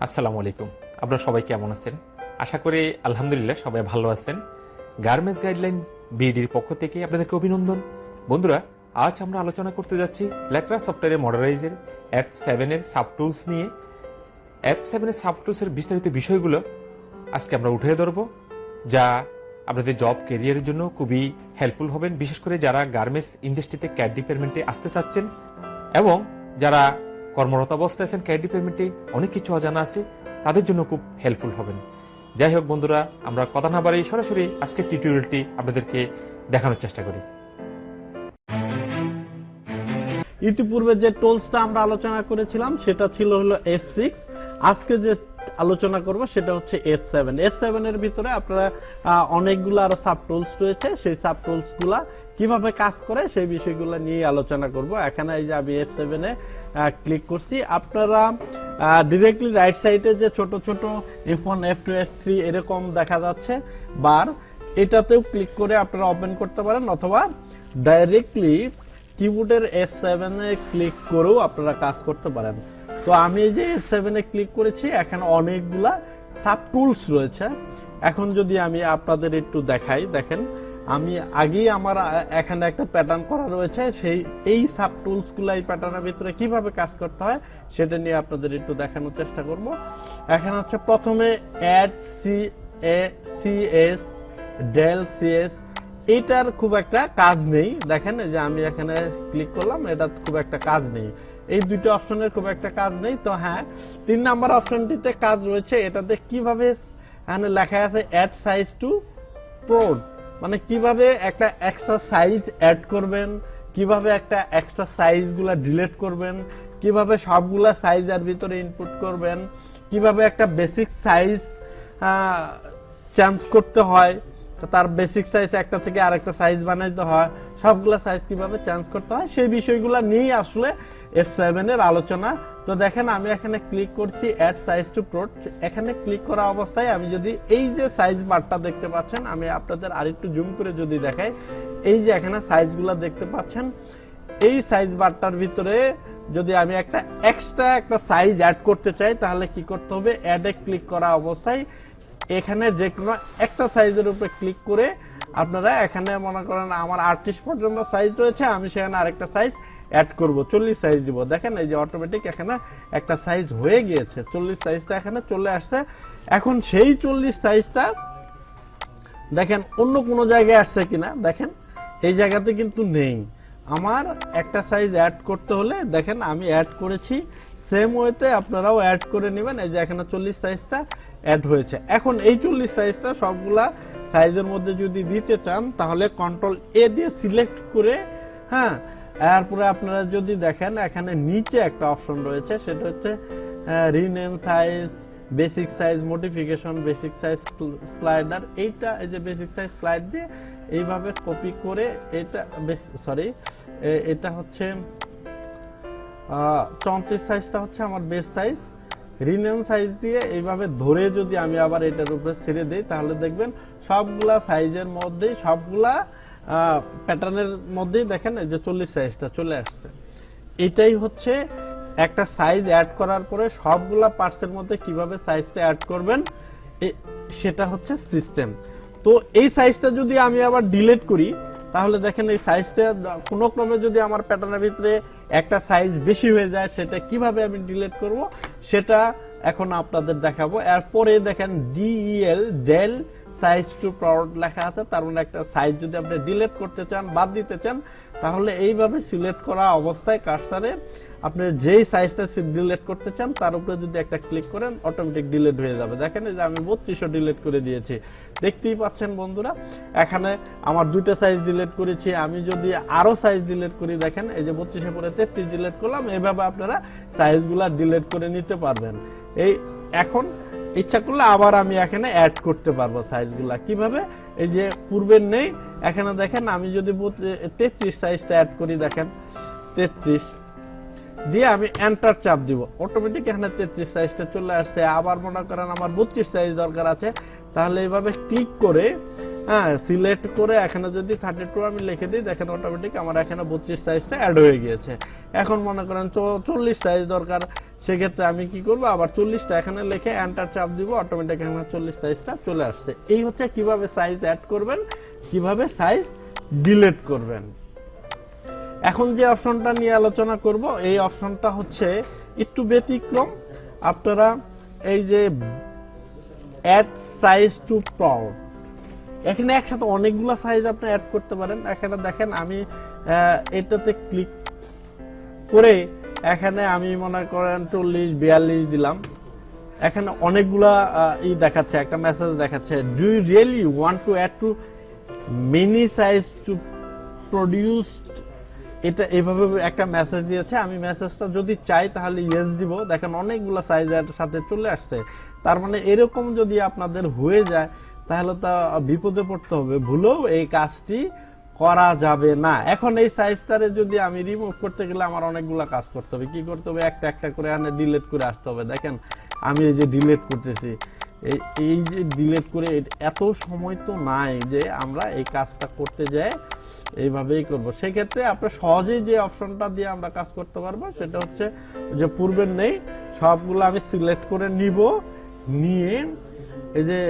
আসসালামু আলাইকুম। আপনারা সবাই কেমন আছেন? আশা করি আলহামদুলিল্লাহ সবাই ভালো আছেন। গার্মেন্টস গাইডলাইন বিডির পক্ষ থেকে আপনাদেরকে অভিনন্দন। বন্ধুরা, আজ আমরা আলোচনা করতে যাচ্ছি লেক্ট্রা সফটওয়্যারের মডারাইজের F7 এর সাবটুলস নিয়ে। F7 এর সাবটুলস এর বিস্তারিত বিষয়গুলো আজকে আমরা উঠে ধরব, যা আপনাদের জব ক্যারিয়ারের জন্য খুবই হেল্পফুল হবেন, বিশেষ করে যারা গার্মেন্টস ইন্ডাস্ট্রিতে ক্যাড ডিপার্টমেন্টে আসতে চাচ্ছেন এবং যারা কর্মরত অবস্থায় আছেন ক্যাড ডিপার্টমেন্টে অনেক কিছু অজানা আছে, তাদের জন্য খুব হেল্পফুল হবেন। যাই হোক বন্ধুরা, আমরা কথা না বাড়িয়ে সরাসরি আজকের টিউটোরিয়ালটি আপনাদেরকে দেখানোর চেষ্টা করি। ইতিপূর্বে যে টুলসটা আমরা আলোচনা করেছিলাম সেটা ছিল হলো F6। আজকে যে আলোচনা করব সেটা হচ্ছে F7। F7 এর ভিতরে আপনারা অনেকগুলো আরো সাব টুলস রয়েছে, সেই সাব টুলস গুলা কিভাবে কাজ করে সেই বিষয়গুলো নিয়ে আলোচনা করব। এখানে এই যে আমি F7 এ ক্লিক করছি, আপনারা ডিরেক্টলি রাইট সাইডে যে ছোট ছোট F1 F2 F3 এরকম দেখা যাচ্ছে বার, এটাতেও ক্লিক করে আপনারা ওপেন করতে পারেন, অথবা ডাইরেক্টলি কিবোর্ডের F7 এ ক্লিক করেও আপনারা কাজ করতে পারেন। তো আমি এই যে F7 এ ক্লিক করেছি, এখানে অনেকগুলা সাব টুলস রয়েছে। এখন যদি আমি আপনাদের একটু দেখাই, দেখেন আমি আগেই আমার এখানে একটা প্যাটার্ন করা রয়েছে, এই সাব টুলস গুলা এই প্যাটার্নের ভিতরে কিভাবে কাজ করতে হয় সেটা নিয়ে আপনাদের একটু দেখানোর চেষ্টা করব। এখানে হচ্ছে প্রথমে add.size Del.size, এটার খুব একটা কাজ নেই। দেখেন এই যে আমি এখানে ক্লিক করলাম, এটা খুব একটা কাজ নেই, এই দুটো অপশনের খুব একটা কাজ নেই। তো হ্যাঁ, 3 নাম্বার অপশনটিতে কাজ রয়েছে। এটাতে কিভাবে এখানে লেখা আছে add size to prod, মানে কিভাবে একটা এক্সট্রা সাইজ অ্যাড করবেন, কিভাবে একটা এক্সট্রা সাইজ গুলা ডিলিট করবেন, কিভাবে সবগুলা সাইজ এর ভিতরে ইনপুট করবেন, কিভাবে একটা বেসিক সাইজ চেঞ্জ করতে হয়, তার বেসিক সাইজ একটা থেকে আরেকটা সাইজ বানাইতে হয়, সবগুলা সাইজ কিভাবে চেঞ্জ করতে হয় সেই বিষয়গুলো নিয়ে আসলে F7 এর আলোচনা। তো দেখেন আমি এখানে ক্লিক করছি add size to prod। এখানে ক্লিক করা অবস্থায় আমি যদি এই যে সাইজ বারটা দেখতে পাচ্ছেন, আমি আপনাদের আরেকটু জুম করে যদি দেখাই, এই যে এখানে সাইজগুলো দেখতে পাচ্ছেন, এই সাইজ বারটার ভিতরে যদি আমি একটা এক্সট্রা একটা সাইজ অ্যাড করতে চাই তাহলে কি করতে হবে, অ্যাড এ ক্লিক করা অবস্থায় এখানে যে কোনো একটা সাইজের উপরে ক্লিক করে আপনারা এখানে মনে করেন আমার 38 পর্যন্ত সাইজ রয়েছে, আমি সেখানে আরেকটা সাইজ অ্যাড করব, 40 সাইজ দিব। দেখেন এই যে অটোমেটিক এখানে একটা সাইজ হয়ে গিয়েছে, 40 সাইজটা এখানে চলে আসছে। এখন সেই 40 সাইজটা দেখেন অন্য কোনো জায়গায় আসছে কিনা, দেখেন এই জায়গাতে কিন্তু নেই। আমার একটা সাইজ অ্যাড করতে হলে দেখেন আমি অ্যাড করেছি, সেম ওয়েতে আপনারাও অ্যাড করে নেবেন। এই যে এখানে 40 সাইজটা অ্যাড হয়েছে। এখন এই 40 সাইজটা সবগুলা সাইজের মধ্যে যদি দিতে চান তাহলে কন্ট্রোল A দিয়ে সিলেক্ট করে, হ্যাঁ, এরপরে আপনারা যদি দেখেন এখানে নিচে একটা অপশন রয়েছে, সেটা হচ্ছে rename size, basic size modification, basic size slider. এইটা এই যে বেসিক সাইজ স্লাইড দিয়ে এইভাবে কপি করে, এটা এটা হচ্ছে 34 সাইজটা হচ্ছে আমার বেস সাইজ, রিনেম সাইজ দিয়ে এইভাবে ধরে যদি আমি আবার এটার উপরে ছেড়ে দেই তাহলে দেখবেন সবগুলা সাইজের মধ্যেই, সবগুলা প্যাটার্নের মধ্যেই দেখেন এই যে 40 সাইজটা চলে আসছে। এটাই হচ্ছে একটা সাইজ অ্যাড করার পরে সবগুলা পার্টসের মধ্যে কিভাবে সাইজটা অ্যাড করবেন সেটা হচ্ছে সিস্টেম। তো এই সাইজটা যদি আমি আবার ডিলিট করি তাহলে দেখেন এই সাইজটা কোনো ক্রমে যদি আমার প্যাটার্নের ভিতরে একটা সাইজ বেশি হয়ে যায়, সেটা কিভাবে আমি ডিলিট করব সেটা এখন আপনাদের দেখাবো। এরপরে দেখেন Del size to prod লেখা আছে, তার মানে একটা সাইজ যদি আপনি ডিলিট করতে চান, বাদ দিতে চান, তাহলে এইভাবে সিলেক্ট করা অবস্থায় কার্সারে আপনি যেই সাইজটা ডিলিট করতে চান তার উপরে যদি একটা ক্লিক করেন অটোমেটিক ডিলিট হয়ে যাবে। দেখেন এই যে আমি 3200 ডিলিট করে দিয়েছি, দেখতেই পাচ্ছেন বন্ধুরা। এখানে আমার দুইটা সাইজ ডিলিট করেছি, আমি যদি আরো সাইজ ডিলিট করি, দেখেন এই যে 32 পরে 33 ডিলিট করলাম। এইভাবে আপনারা সাইজগুলা ডিলিট করে নিতে পারবেন। এই এখন ইচ্ছা করলে আবার আমি এখানে অ্যাড করতে পারবো সাইজগুলা। কিভাবে, এই যে পূর্বের নেই, এখানে দেখেন আমি যদি 33 সাইজটা অ্যাড করি, দেখেন 33 দিয়ে আমি এন্টার চাপ দিব, অটোমেটিক এখানে 33 সাইজটা চলে আসছে। আবার মনে করেন আমার 32 সাইজ দরকার আছে, তাহলে এইভাবে ক্লিক করে হ্যাঁ সিলেক্ট করে এখানে যদি 32 আমি লিখে দিই, দেখেন অটোমেটিক আমার এখানে 32 সাইজটা অ্যাড হয়ে গিয়েছে। এখন মনে করেন 40 সাইজ দরকার, সেক্ষেত্রে আমি কি করব, আবার 40টা এখানে লিখে এন্টার চাপ দিব, অটোমেটিক এখানে 40 সাইজটা চলে আসছে। এই হচ্ছে কিভাবে সাইজ অ্যাড করবেন, কিভাবে সাইজ ডিলিট করবেন। এখন যে অপশনটা নিয়ে আলোচনা করব, এই অপশনটা হচ্ছে একটু ব্যতিক্রম। আপনারা এই যে অ্যাড সাইজ টু প্লট, এখানে একসাথে অনেকগুলো সাইজ আপনি অ্যাড করতে পারেন। এখানে দেখেন আমি এটাতে ক্লিক করে এখানে আমি মনে করেন 40 42 দিলাম। এখানে অনেকগুলা দেখাচ্ছে, একটা মেসেজ দেখাচ্ছে, do you really want to add to mini size to produce. এটা এইভাবে একটা মেসেজ দিয়েছে। আমি মেসেজটা যদি চাই তাহলে ইয়েস দিব। দেখেন অনেকগুলো সাইজ এর সাথে চলে আসছে। তার মানে এরকম যদি আপনাদের হয়ে যায় তাহলে তো বিপদে পড়তে হবে, ভুলেও এই কাজটি করা যাবে না। এখন এই সাইজটারে যদি আমি রিমুভ করতে গেলে আমার অনেকগুলো কাজ করতে হবে। কি করতে হবে, একটা একটা করে আনে ডিলিট করে আসতে হবে। দেখেন আমি এই যে ডিলিট করতেছি, এই যে ডিলিট করে, এত সময় তো নাই যে আমরা এই কাজটা করতে যাই এইভাবেই করব। সেক্ষেত্রে আপনার সহজেই যে অপশনটা দিয়ে আমরা কাজ করতে পারবো সেটা হচ্ছে যে পূর্বের নেই, সবগুলো আমি সিলেক্ট করে নিব, নিয়ে এই যে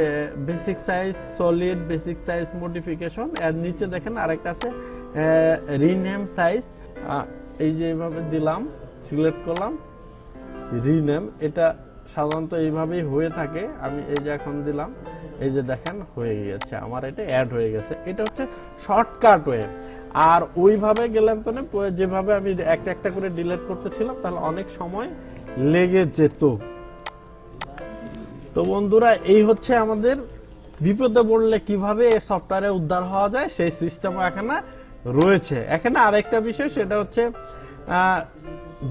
basic size solid, basic size modification, এর নিচে দেখেন আরেকটা আছে রিনেম সাইজ। এই যে এইভাবে দিলাম, সিলেক্ট করলাম রিনেম। এটা সাধারণত এইভাবেই হয়ে থাকে। আমি এই যে এখন দিলাম, এই যে দেখেন হয়ে গেছে, আমার এটা অ্যাড হয়ে গেছে। এটা হচ্ছে শর্টকাট ওয়ে। আর ওইভাবে গেলাম তো না, যেভাবে আমি একটা একটা করে ডিলিট করতেছিলাম তাহলে অনেক সময় লেগে যেত। তো বন্ধুরা, এই হচ্ছে আমাদের বিপদে পড়লে কিভাবে এই সফটওয়্যারে উদ্ধার হওয়া যায় সেই সিস্টেমও এখানে রয়েছে। এখানে আরেকটা বিষয়, সেটা হচ্ছে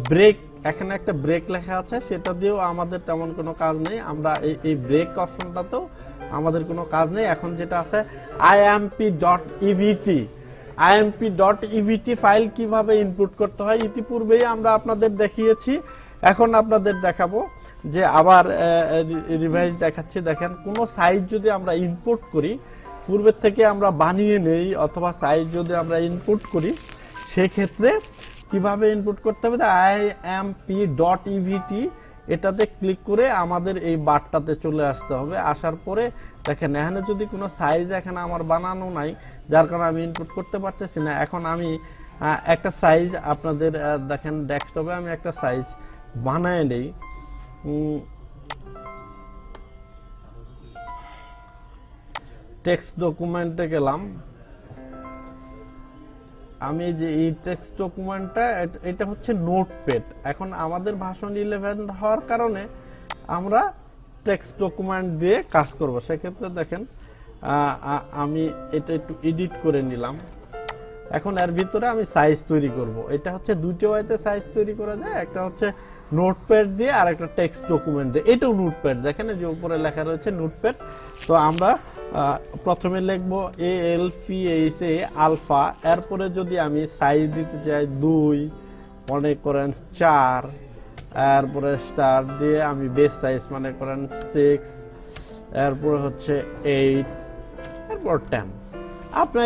ব্রেক। এখানে একটা ব্রেক লেখা আছে, সেটা দিয়েও আমাদের তেমন কোনো কাজ নেই। আমরা এই ব্রেক অপশনটাতেও আমাদের কোনো কাজ নেই। এখন যেটা আছে imp.EVT, imp.EVT ফাইল কিভাবে ইনপুট করতে হয় ইতিপূর্বেই আমরা আপনাদের দেখিয়েছি। এখন আপনাদের দেখাবো যে আবার রিভাইজ দেখাচ্ছি। দেখেন কোনো সাইজ যদি আমরা ইনপুট করি, পূর্বের থেকে আমরা বানিয়ে নেই, অথবা সাইজ যদি আমরা ইনপুট করি, সেক্ষেত্রে কিভাবে ইনপুট করতে হবে, imp.EVT এটাতে ক্লিক করে আমাদের এই বারটাতে চলে আসতে হবে। আসার পরে দেখেন এখানে যদি কোনো সাইজ এখানে আমার বানানো নাই, যার কারণে আমি ইনপুট করতে পারতেছি না। এখন আমি একটা সাইজ আপনাদের দেখেন ডেস্কটপে আমি একটা সাইজ বানায় নেই। টেক্সট ডকুমেন্টে গেলাম, আমি যে এই টেক্সট ডকুমেন্টটা, এটা হচ্ছে নোটপ্যাড। এখন আমাদের ভার্সন 11 হওয়ার কারণে আমরা টেক্সট ডকুমেন্ট দিয়ে কাজ করব। সেক্ষেত্রে দেখেন আমি এটা একটু এডিট করে নিলাম। এখন এর ভিতরে আমি সাইজ তৈরি করব। এটা হচ্ছে দুটো ওয়েতে সাইজ তৈরি করা যায়, একটা হচ্ছে নোটপ্যাড দিয়ে আর একটা টেক্সট ডকুমেন্ট দিয়ে। এটাও নোটপ্যাড, দেখেন যে উপরে লেখা রয়েছে নোটপ্যাড। তো আমরা প্রথমে লিখব ALPHA আলফা, এরপরে যদি আমি সাইজ দিতে চাই 2, মনে করেন 4, এরপরে স্টার দিয়ে আমি বেস সাইজ মনে করেন 6, এরপরে হচ্ছে 8, এরপর 10। আপনি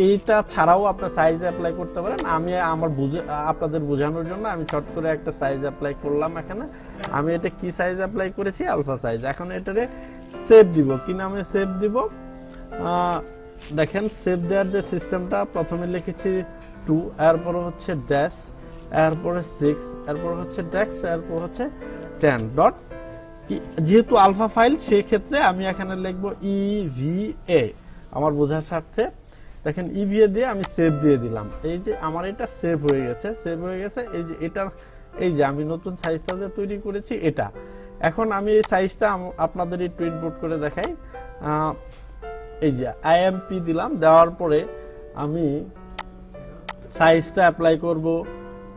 এইটা ছাড়াও আপনি সাইজ অ্যাপ্লাই করতে পারেন। আমি আমার আপনাদের বোঝানোর জন্য আমি শর্ট করে একটা সাইজ অ্যাপ্লাই করলাম। এখানে আমি এটা কি সাইজ অ্যাপ্লাই করেছি, আলফা সাইজ। এখন এটারে সেভ দিব। কি নামে সেভ দিব, দেখেন সেভ দেওয়ার যে সিস্টেমটা, প্রথমে লিখেছি 2, এরপর হচ্ছে ড্যাশ, এরপরে 6, এরপর হচ্ছে ড্যাশ, এরপর হচ্ছে 10 ডট। যেহেতু আলফা ফাইল, সেই ক্ষেত্রে আমি এখানে লিখবো EVA আমার বোঝার স্বার্থে। দেখেন EVA দিয়ে আমি সেভ দিয়ে দিলাম। এই যে আমার এটা সেভ হয়ে গেছে, সেভ হয়ে গেছে। এই যে এটার, এই যে আমি নতুন সাইজটা যে তৈরি করেছি এটা। এখন আমি এই সাইজটা আপনাদের একটু ইনপুট করে দেখাই। এই যে IMP দিলাম, দেওয়ার পরে আমি সাইজটা অ্যাপ্লাই করব।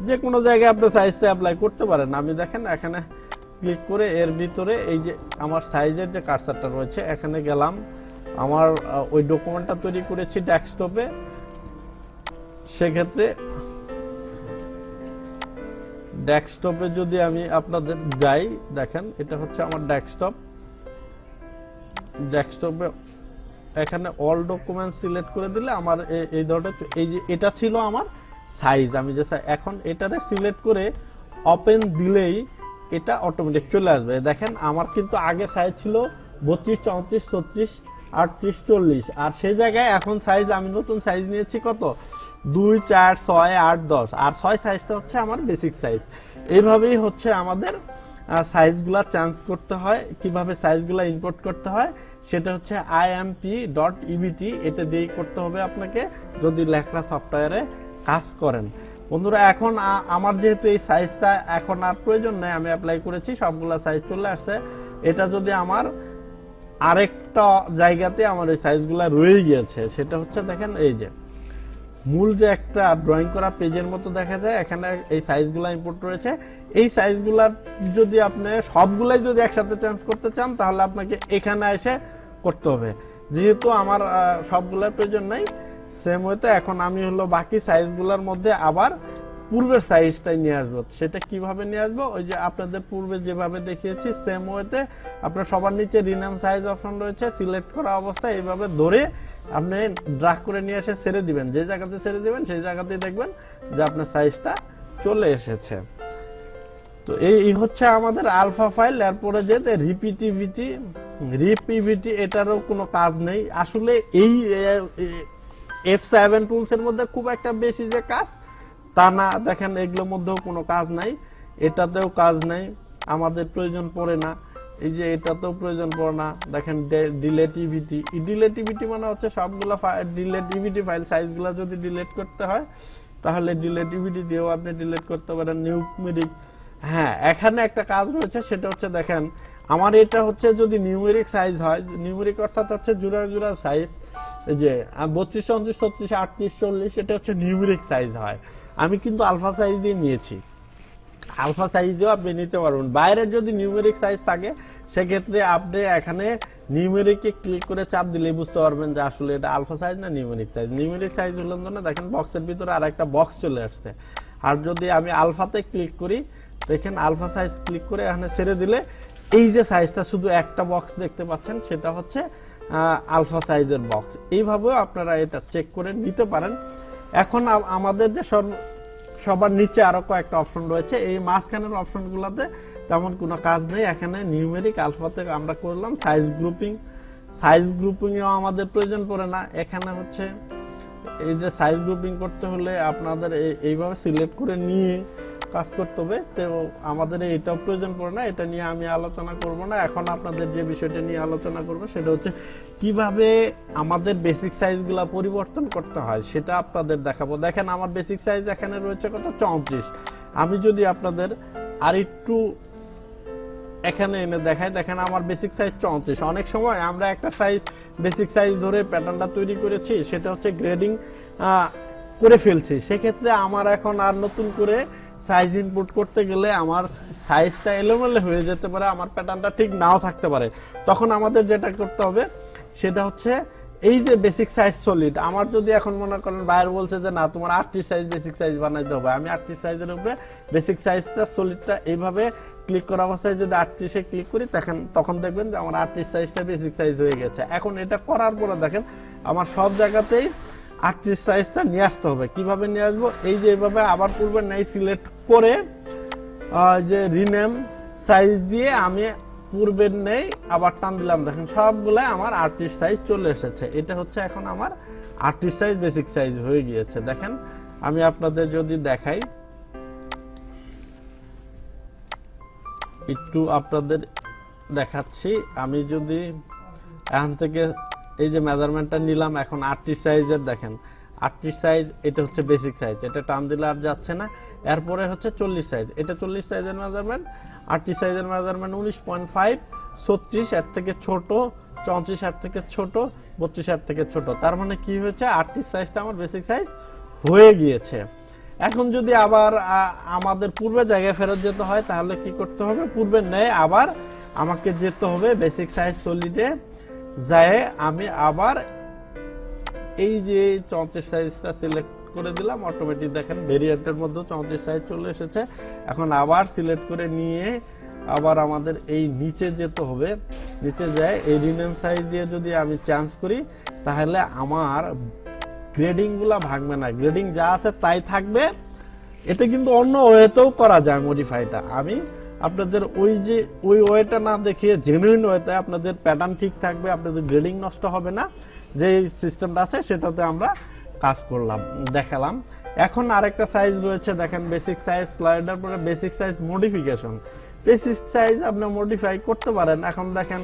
যে কোনো জায়গায় আপনি সাইজটা অ্যাপ্লাই করতে পারেন। আমি দেখেন এখানে ক্লিক করে এর ভিতরে এই যে আমার সাইজের যে কার্সারটা রয়েছে, এখানে গেলাম। আমার ওই ডকুমেন্টটা তৈরি করেছি ডেস্কটপে। সেক্ষেত্রে ডেস্কটপে যদি আমি আপনাদের যাই, দেখেন এটা হচ্ছে আমার ডেস্কটপ। ডেস্কটপে এখানে অল ডকুমেন্ট সিলেক্ট করে দিলে আমার এই ধরনের, এই যে এটা ছিল আমার সাইজ। আমি যে এখন এটারে সিলেক্ট করে ওপেন দিলেই এটা অটোমেটিক চলে আসবে। দেখেন আমার কিন্তু আগে সাইজ ছিল 32, 34, 36, 38, 40, আর সেই জায়গায় এখন সাইজ আমি নতুন সাইজ নিয়েছি কত 2, 4, 6, 8, 10, আর 6 সাইজটা হচ্ছে আমার বেসিক সাইজ। এইভাবেই হচ্ছে আমাদের সাইজগুলা চেঞ্জ করতে হয়। কিভাবে সাইজগুলা ইম্পোর্ট করতে হয় সেটা হচ্ছে imp.EVT, এটা দিয়েই করতে হবে আপনাকে যদি লেখরা সফটওয়্যারে কাজ করেন। বন্ধুরা এখন আমার যেহেতু এই সাইজটা এখন আর প্রয়োজন নেই, আমি অ্যাপ্লাই করেছি, সবগুলা সাইজ চলে আসছে। এটা যদি আমার আরেকটা জায়গাতে আমার এই সাইজগুলা রয়ে গিয়েছে, সেটা হচ্ছে দেখেন এই যে মূল যে একটা ড্রয়িং করা পেজের মতো দেখা যায়, এখানে এই সাইজগুলো ইম্পোর্ট রয়েছে। এই সাইজগুলার যদি আপনি সবগুলাই যদি একসাথে চেঞ্জ করতে চান তাহলে আপনাকে এখানে এসে করতে হবে। যেহেতু আমার সবগুলোর প্রয়োজন নাই, সেম ওয়েতে এখন আমি হলো বাকি সাইজগুলোর মধ্যে আবার পূর্বের সাইজটাই নিয়ে আসবো। সেটা কিভাবে নিয়ে আসবো, ওই যে আপনাদের পূর্বে যেভাবে দেখিয়েছি সেম ওয়েতে আপনার সবার নিচে রিনেম সাইজ অপশন রয়েছে, সিলেক্ট করা অবস্থায় এইভাবে ধরে আপনি ড্রাগ করে নিয়ে এসে ছেড়ে দিবেন। যে জায়গাতে ছেড়ে দিবেন সেই জায়গাতেই দেখবেন যে আপনার সাইজটা চলে এসেছে। তো এই হচ্ছে আমাদের আলফা ফাইল। এরপরে যে রিপিভিটি এটারও কোনো কাজ নেই আসলে। এই F7 টুলস এর মধ্যে খুব একটা বেশি যে কাজ তা না, দেখেন এগুলোর মধ্যেও কোনো কাজ নাই, এটাতেও কাজ নাই, আমাদের প্রয়োজন পড়ে না। এই যে এটাতেও প্রয়োজন পড়ে না। দেখেন ডিলেটিভিটি মানে হচ্ছে সবগুলা ডিলেটিভিটি ফাইল সাইজগুলো যদি ডিলিট করতে হয় তাহলে ডিলেটিভিটি দিয়েও আপনি ডিলিট করতে পারেন। নিউমেরিক, হ্যাঁ এখানে একটা কাজ রয়েছে, সেটা হচ্ছে দেখেন আমার এটা হচ্ছে যদি নিউমেরিক সাইজ হয়, নিউমেরিক অর্থাৎ হচ্ছে জোড়া সাইজ, এই যে 32, 34, 36, 38, 40 এটা হচ্ছে নিউমেরিক সাইজ হয়। আমি কিন্তু আলফা সাইজ দিয়ে নিয়েছি, আলফা সাইজ দিয়েও আপনি নিতে পারবেন। বাইরের যদি নিউমেরিক সাইজ থাকে সেক্ষেত্রে আপনি এখানে নিউমেরিকে ক্লিক করে চাপ দিলেই বুঝতে পারবেন যে আসলে এটা আলফা সাইজ না নিউমেরিক সাইজ। নিউমেরিক সাইজ হলো না, দেখেন বক্সের ভিতরে আর একটা বক্স চলে আসছে। আর যদি আমি আলফাতে ক্লিক করি, দেখেন আলফা সাইজ ক্লিক করে এখানে ছেড়ে দিলে এই যে সাইজটা শুধু একটা বক্স দেখতে পাচ্ছেন সেটা হচ্ছে আলফা সাইজের বক্স। এইভাবেও আপনারা এটা চেক করে নিতে পারেন। এখন আমাদের যে সবার নিচে আরো কয়েকটা অপশন রয়েছে, এই মাঝখানের অপশনগুলোতে তেমন কোনো কাজ নেই। এখানে নিউমেরিক আলফাতে আমরা করলাম সাইজ গ্রুপিং এও আমাদের প্রয়োজন পড়ে না। এখানে হচ্ছে এই যে সাইজ গ্রুপিং করতে হলে আপনাদের এইভাবে সিলেক্ট করে নিয়ে কাজ করতে হবে, তো আমাদের এটাও প্রয়োজন পড়ে না, এটা নিয়ে আমি আলোচনা করব না। এখন আপনাদের যে বিষয়টা নিয়ে আলোচনা করব সেটা হচ্ছে কিভাবে আমাদের বেসিক সাইজগুলো পরিবর্তন করতে হয় সেটা আপনাদের দেখাবো। দেখেন আমার বেসিক সাইজ এখানে রয়েছে কত 34। আমি যদি আপনাদের আর একটু এখানে এনে দেখাই, দেখেন আমার বেসিক সাইজ 34। অনেক সময় আমরা একটা সাইজ বেসিক সাইজ ধরে প্যাটার্নটা তৈরি করেছি, সেটা হচ্ছে গ্রেডিং করে ফেলছি, সেক্ষেত্রে আমার এখন আর নতুন করে সাইজ ইনপুট করতে গেলে আমার সাইজটা এলোমেলো হয়ে যেতে পারে, আমার প্যাটার্নটা ঠিক নাও থাকতে পারে। তখন আমাদের যেটা করতে হবে সেটা হচ্ছে এই যে বেসিক সাইজ সলিড, আমার যদি এখন মনে করেন বাইরে বলছে যে না তোমার 38 সাইজ বেসিক সাইজ বানাইতে হবে, আমি 38 সাইজের উপরে বেসিক সাইজটা সলিডটা এইভাবে ক্লিক করা অবস্থায় যদি 38-এ ক্লিক করি তখন দেখবেন যে আমার 38 সাইজটা বেসিক সাইজ হয়ে গেছে। এখন এটা করার পরে দেখেন আমার সব জায়গাতেই 38 সাইজটা নিয়ে আসতে হবে। কিভাবে নিয়ে আসবো, এই যে এইভাবে আবার পূর্বের নাই সিলেক্ট করে যে রিনেম সাইজ দিয়ে আমি পূর্বের নেই আবার টান দিলাম, দেখেন সবগুলো আমার 38 সাইজ চলে এসেছে। এটা হচ্ছে এখন আমার 38 সাইজ বেসিক সাইজ হয়ে গিয়েছে। দেখেন আমি আপনাদের যদি দেখাই, একটু আপনাদের দেখাচ্ছি, আমি যদি এখান থেকে এই যে মেজারমেন্টটা নিলাম, এখন 38 সাইজের দেখেন 38 সাইজ, এটা হচ্ছে বেসিক সাইজ, এটা টান দিলে আর যাচ্ছে না। এরপরে হচ্ছে 40 সাইজ, এটা 40 সাইজের মেজারমেন্ট, 38 সাইজের মেজারমেন্ট 19.5, 36 এর থেকে ছোট, 34 এর থেকে ছোট, 32 এর থেকে ছোট। তার মানে কি হয়েছে 38 সাইজটা আমার বেসিক সাইজ হয়ে গিয়েছে। এখন যদি আবার আমাদের পূর্বের জায়গায় ফেরত যেতে হয় তাহলে কি করতে হবে, পূর্বের ন্যায় আবার আমাকে যেতে হবে বেসিক সাইজ সলিডে, যায় আমি আবার এই যে 34 সাইজটা সিলেক্ট করে দিলাম, অটোমেটিক দেখেন ভেরিয়েন্টের মধ্যে 34 সাইজ চলে এসেছে। এখন আবার সিলেক্ট করে নিয়ে আবার আমাদের এই নিচে যেতে হবে, নিচে যায় এই রিনেম সাইজ দিয়ে যদি আমি চেঞ্জ করি তাহলে আমার গ্রেডিং গুলা ভাঙবে না, গ্রেডিং যা আছে তাই থাকবে। এটা কিন্তু অন্য ওয়েতেও করা যায় মডিফাইটা, আমি আপনাদের ওই ওয়েটা না দেখিয়ে জেনুইন ওয়েতে আপনাদের প্যাটার্ন ঠিক থাকবে, আপনাদের গ্রেডিং নষ্ট হবে না, যে সিস্টেমটা আছে সেটাতে আমরা কাজ করলাম, দেখালাম। এখন আরেকটা সাইজ রয়েছে, দেখেন বেসিক সাইজ, স্লাইডার পরে basic size modification. Basic size আপনি মডিফাই করতে পারেন। এখন দেখেন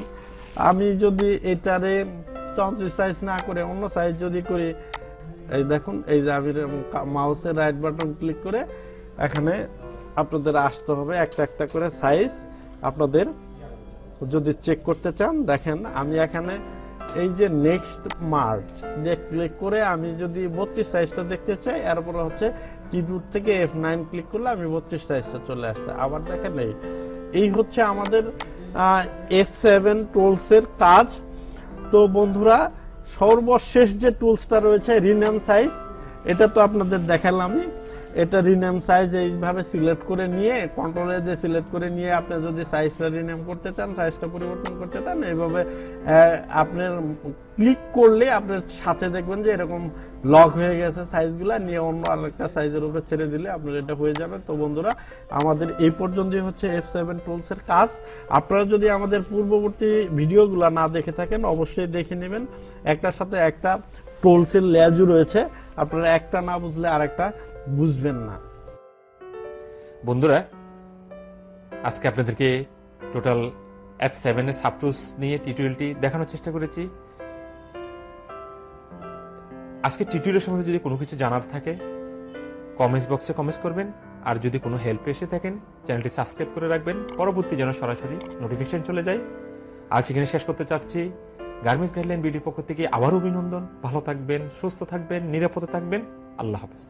আমি যদি এটারে 34 সাইজ না করে অন্য সাইজ যদি করি, এই দেখুন, এই যে আমি মাউসের রাইট বাটন ক্লিক করে এখানে আপনাদের আসতে হবে, একটা একটা করে সাইজ আপনাদের যদি চেক করতে চান। দেখেন আমি এখানে এই যে নেক্সট মার্চ দিয়ে ক্লিক করে আমি যদি 32 সাইজটা দেখতে চাই, এরপরে হচ্ছে কিবোর্ড থেকে F9 ক্লিক করলে আমি 32 সাইজটা চলে আসছে। আবার দেখেন এই হচ্ছে আমাদের S7 টুলসের কাজ। তো বন্ধুরা, সর্বশেষ যে টুলসটা রয়েছে রিনেম সাইজ, এটা তো আপনাদের দেখালামই। এটা রিনেম সাইজ এইভাবে সিলেক্ট করে নিয়ে কন্ট্রোলে দিয়ে সিলেক্ট করে নিয়ে আপনি যদি সাইজটা রিনেম করতে চান, সাইজটা পরিবর্তন করতে চান, এইভাবে আপনার ক্লিক করলে আপনার সাথে দেখবেন যে এরকম লক হয়ে গেছে সাইজগুলো, নিয়ে অন্য আরেকটা সাইজের উপরে ছেড়ে দিলে আপনার এটা হয়ে যাবে। তো বন্ধুরা, আমাদের এই পর্যন্তই হচ্ছে F7 টুলসের কাজ। আপনারা যদি আমাদের পূর্ববর্তী ভিডিওগুলো না দেখে থাকেন অবশ্যই দেখে নেবেন। একটার সাথে একটা টুলসের লেজও রয়েছে, আপনারা একটা না বুঝলে আরেকটা বুঝবেন না। বন্ধুরা, আজকে আপনাদেরকে টোটাল F7 এর সাবটুলস নিয়ে টিউটোরিয়ালটি দেখানোর চেষ্টা করেছি। আজকে টিউটোরিয়ালের সম্বন্ধে যদি কোনো কিছু জানার থাকে কমেন্টস বক্সে কমেন্টস করবেন, আর যদি কোনো হেল্প এসে থাকেন চ্যানেলটি সাবস্ক্রাইব করে রাখবেন, পরবর্তী যেন সরাসরি নোটিফিকেশন চলে যায়। আজ এখানে শেষ করতে চাচ্ছি। গার্মেন্টস গাইডলাইন বিডির পক্ষ থেকে আবারও অভিনন্দন। ভালো থাকবেন, সুস্থ থাকবেন, নিরাপদে থাকবেন। আল্লাহ হাফেজ।